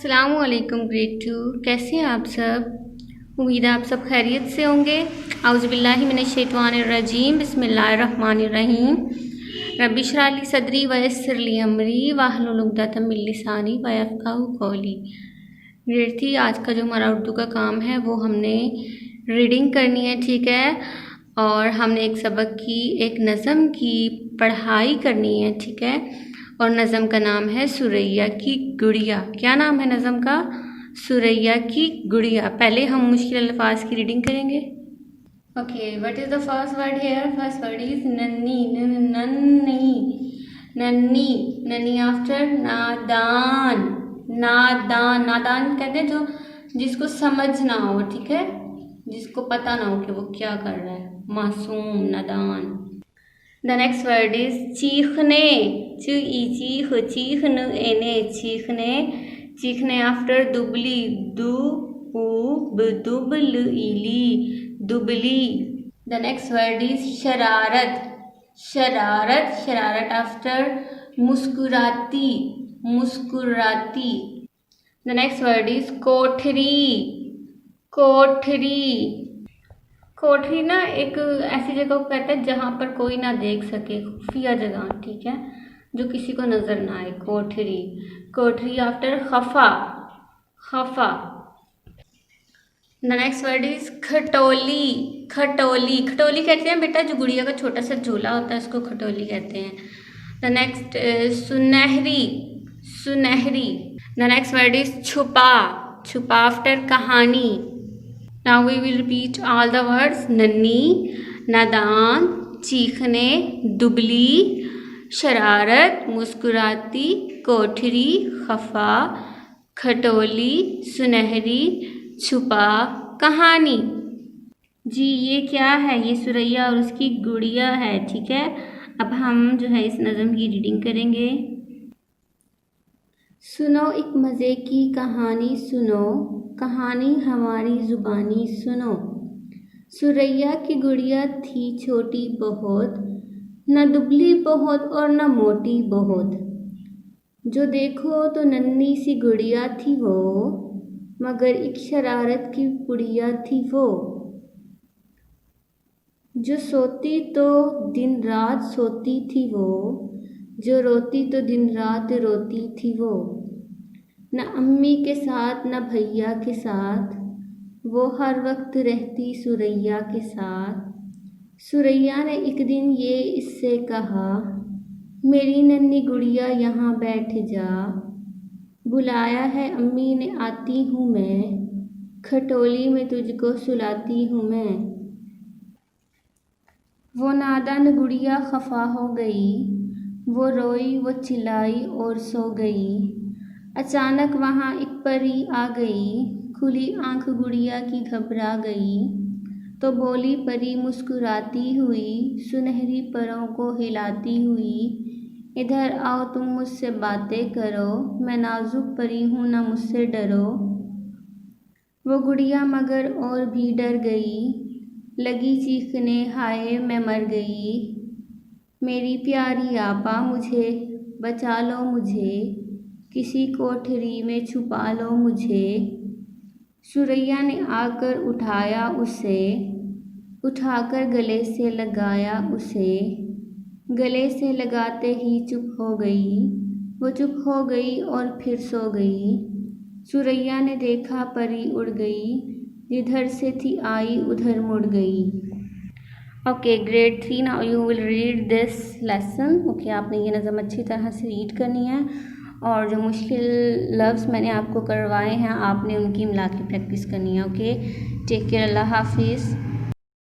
अस्सलामुअलैकुम ग्रेड 2। कैसे हैं आप सब? उम्मीद है आप सब खैरियत से होंगे। औज़ुबिल्लाहि मिनश्शैतानिर्रजीम बिस्मिल्लाहिर्रहमानिर्रहीम। रब्बि इश्रह ली सदरी व यस्सिर ली अमरी वाहलुल उक़दतम मिन लिसानी व यफ़क़हू क़ौली। ग्रेड 3 आज का जो हमारा उर्दू का काम है वो हमने रीडिंग करनी है, ठीक है। और हमने एक सबक की एक नज़म की पढ़ाई करनी है, ठीक है। और नज़म का नाम है सुरैया की गुड़िया। क्या नाम है नज़म का? सुरैया की गुड़िया। पहले हम मुश्किल अल्फाज की रीडिंग करेंगे। Okay, what is the first word here? First word is नन्नी। नन्नी नन्नी नन्नी आफ्टर नादान। नादान नादान कहते हैं जो जिसको समझ ना हो, ठीक है, जिसको पता ना हो कि वो क्या कर रहा है, मासूम, नादान। The next word is चीखने। चीख चीखने एने चीखने। चीखने after दुबली दु दुबल इली दुबली। The next word is शरारत। शरारत शरारत after मुस्कुराती मुस्कुराती। The next word is कोठरी। कोठरी कोठरी ना एक ऐसी जगह को कहते हैं जहाँ पर कोई ना देख सके, खुफिया जगह, ठीक है, जो किसी को नजर ना आए, कोठरी। कोठरी आफ्टर खफा खफा। द नेक्स्ट वर्ड इज खटोली। खटोली खटोली कहते हैं बेटा जो गुड़िया का छोटा सा झूला होता है, उसको खटोली कहते हैं। द नेक्स्ट सुनहरी सुनहरी। द नेक्स्ट वर्ड इज छुपा। छुपा आफ्टर कहानी। Now we will repeat all the words. नन्नी, नादान, चीखने, दुबली, शरारत, मुस्कुराती, कोठरी, खफा, खटोली, सुनहरी, छुपा, कहानी। जी ये क्या है? ये सुरैया और उसकी गुड़िया है, ठीक है। अब हम जो है इस नज़म की रीडिंग करेंगे। सुनो एक मज़े की कहानी सुनो, कहानी हमारी ज़ुबानी सुनो। सुरैया की गुड़िया थी छोटी बहुत, न दुबली बहुत और न मोटी बहुत। जो देखो तो नन्ही सी गुड़िया थी वो, मगर एक शरारत की गुड़िया थी वो। जो सोती तो दिन रात सोती थी वो, जो रोती तो दिन रात रोती थी वो। न अम्मी के साथ न भैया के साथ, वो हर वक्त रहती सुरैया के साथ। सुरैया ने एक दिन ये इससे कहा, मेरी नन्ही गुड़िया यहाँ बैठ जा। बुलाया है अम्मी ने आती हूँ मैं, खटोली में तुझको सुलाती हूँ मैं। वो नादान गुड़िया खफा हो गई, वो रोई वो चिल्लाई और सो गई। अचानक वहाँ एक परी आ गई, खुली आंख गुड़िया की घबरा गई। तो बोली परी मुस्कुराती हुई, सुनहरी परों को हिलाती हुई, इधर आओ तुम मुझसे बातें करो, मैं नाजुक परी हूँ ना मुझसे डरो। वो गुड़िया मगर और भी डर गई, लगी चीखने हाय मैं मर गई। मेरी प्यारी आपा मुझे बचा लो मुझे, किसी कोठरी में छुपा लो मुझे। सुरैया ने आकर उठाया उसे, उठाकर गले से लगाया उसे। गले से लगाते ही चुप हो गई, वो चुप हो गई और फिर सो गई। सुरैया ने देखा परी उड़ गई, जिधर से थी आई उधर मुड़ गई। Okay grade 3, now you will read this lesson. Okay, आपने ये नज़म अच्छी तरह से रीड करनी है और जो मुश्किल लफ्ज़ मैंने आपको करवाए हैं आपने उनकी मिला के प्रैक्टिस करनी है। ओके, टेक केयर, अल्लाह हाफिज़।